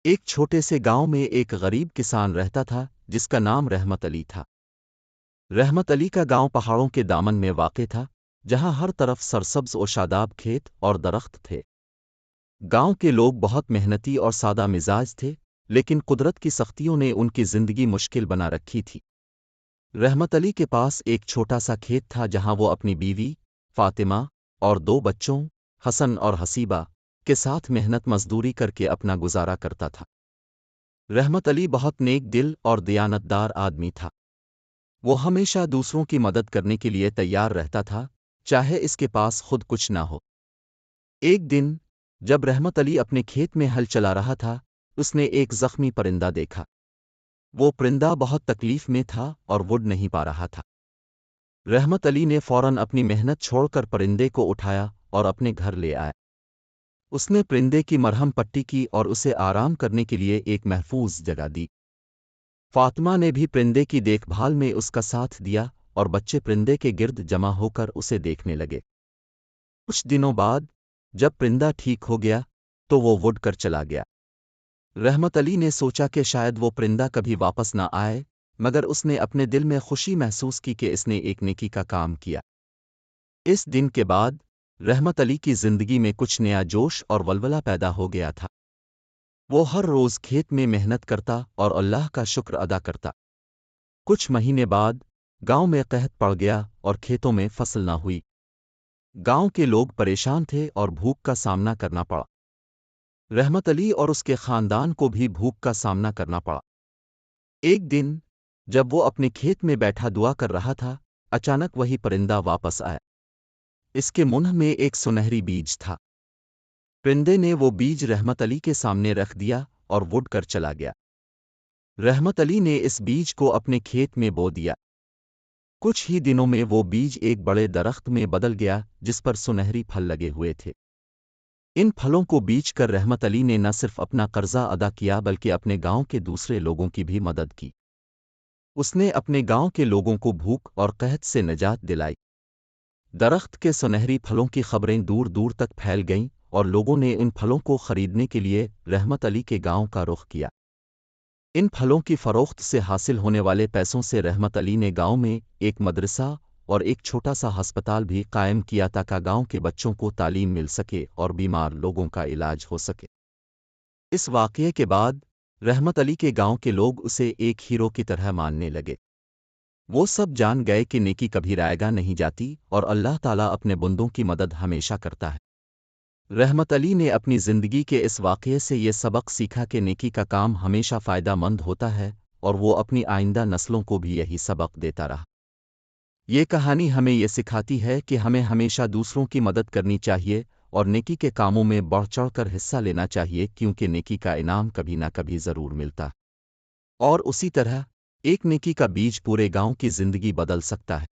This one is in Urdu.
ایک چھوٹے سے گاؤں میں ایک غریب کسان رہتا تھا جس کا نام رحمت علی تھا۔ رحمت علی کا گاؤں پہاڑوں کے دامن میں واقع تھا، جہاں ہر طرف سرسبز و شاداب کھیت اور درخت تھے۔ گاؤں کے لوگ بہت محنتی اور سادہ مزاج تھے، لیکن قدرت کی سختیوں نے ان کی زندگی مشکل بنا رکھی تھی۔ رحمت علی کے پاس ایک چھوٹا سا کھیت تھا جہاں وہ اپنی بیوی فاطمہ اور دو بچوں حسن اور حسیبہ کے ساتھ محنت مزدوری کر کے اپنا گزارا کرتا تھا۔ رحمت علی بہت نیک دل اور دیانتدار آدمی تھا۔ وہ ہمیشہ دوسروں کی مدد کرنے کے لیے تیار رہتا تھا، چاہے اس کے پاس خود کچھ نہ ہو۔ ایک دن جب رحمت علی اپنے کھیت میں ہل چلا رہا تھا، اس نے ایک زخمی پرندہ دیکھا۔ وہ پرندہ بہت تکلیف میں تھا اور اڑ نہیں پا رہا تھا۔ رحمت علی نے فوراً اپنی محنت چھوڑ کر پرندے کو اٹھایا اور اپنے گھر لے آیا۔ اس نے پرندے کی مرہم پٹی کی اور اسے آرام کرنے کے لیے ایک محفوظ جگہ دی۔ فاطمہ نے بھی پرندے کی دیکھ بھال میں اس کا ساتھ دیا اور بچے پرندے کے گرد جمع ہو کر اسے دیکھنے لگے۔ کچھ دنوں بعد جب پرندہ ٹھیک ہو گیا تو وہ اڑ کر چلا گیا۔ رحمت علی نے سوچا کہ شاید وہ پرندہ کبھی واپس نہ آئے، مگر اس نے اپنے دل میں خوشی محسوس کی کہ اس نے ایک نیکی کا کام کیا۔ اس دن کے بعد رحمت علی کی زندگی میں کچھ نیا جوش اور ولولہ پیدا ہو گیا تھا۔ وہ ہر روز کھیت میں محنت کرتا اور اللہ کا شکر ادا کرتا۔ کچھ مہینے بعد گاؤں میں قحط پڑ گیا اور کھیتوں میں فصل نہ ہوئی۔ گاؤں کے لوگ پریشان تھے اور بھوک کا سامنا کرنا پڑا۔ رحمت علی اور اس کے خاندان کو بھی بھوک کا سامنا کرنا پڑا۔ ایک دن جب وہ اپنے کھیت میں بیٹھا دعا کر رہا تھا، اچانک وہی پرندہ واپس آیا۔ اس کے منہ میں ایک سنہری بیج تھا۔ پرندے نے وہ بیج رحمت علی کے سامنے رکھ دیا اور اڑ کر چلا گیا۔ رحمت علی نے اس بیج کو اپنے کھیت میں بو دیا۔ کچھ ہی دنوں میں وہ بیج ایک بڑے درخت میں بدل گیا جس پر سنہری پھل لگے ہوئے تھے۔ ان پھلوں کو بیچ کر رحمت علی نے نہ صرف اپنا قرضہ ادا کیا بلکہ اپنے گاؤں کے دوسرے لوگوں کی بھی مدد کی۔ اس نے اپنے گاؤں کے لوگوں کو بھوک اور قحط سے نجات دلائی۔ درخت کے سنہری پھلوں کی خبریں دور دور تک پھیل گئیں اور لوگوں نے ان پھلوں کو خریدنے کے لیے رحمت علی کے گاؤں کا رخ کیا۔ ان پھلوں کی فروخت سے حاصل ہونے والے پیسوں سے رحمت علی نے گاؤں میں ایک مدرسہ اور ایک چھوٹا سا ہسپتال بھی قائم کیا تاکہ گاؤں کے بچوں کو تعلیم مل سکے اور بیمار لوگوں کا علاج ہو سکے۔ اس واقعے کے بعد رحمت علی کے گاؤں کے لوگ اسے ایک ہیرو کی طرح ماننے لگے۔ وہ سب جان گئے کہ نیکی کبھی رائیگاں نہیں جاتی اور اللہ تعالیٰ اپنے بندوں کی مدد ہمیشہ کرتا ہے۔ رحمت علی نے اپنی زندگی کے اس واقعے سے یہ سبق سیکھا کہ نیکی کا کام ہمیشہ فائدہ مند ہوتا ہے، اور وہ اپنی آئندہ نسلوں کو بھی یہی سبق دیتا رہا۔ یہ کہانی ہمیں یہ سکھاتی ہے کہ ہمیں ہمیشہ دوسروں کی مدد کرنی چاہیے اور نیکی کے کاموں میں بڑھ چڑھ کر حصہ لینا چاہیے، کیونکہ نیکی کا انعام کبھی نہ کبھی ضرور ملتا ہے۔ اور اسی طرح ایک نیکی کا بیج پورے گاؤں کی زندگی بدل سکتا ہے۔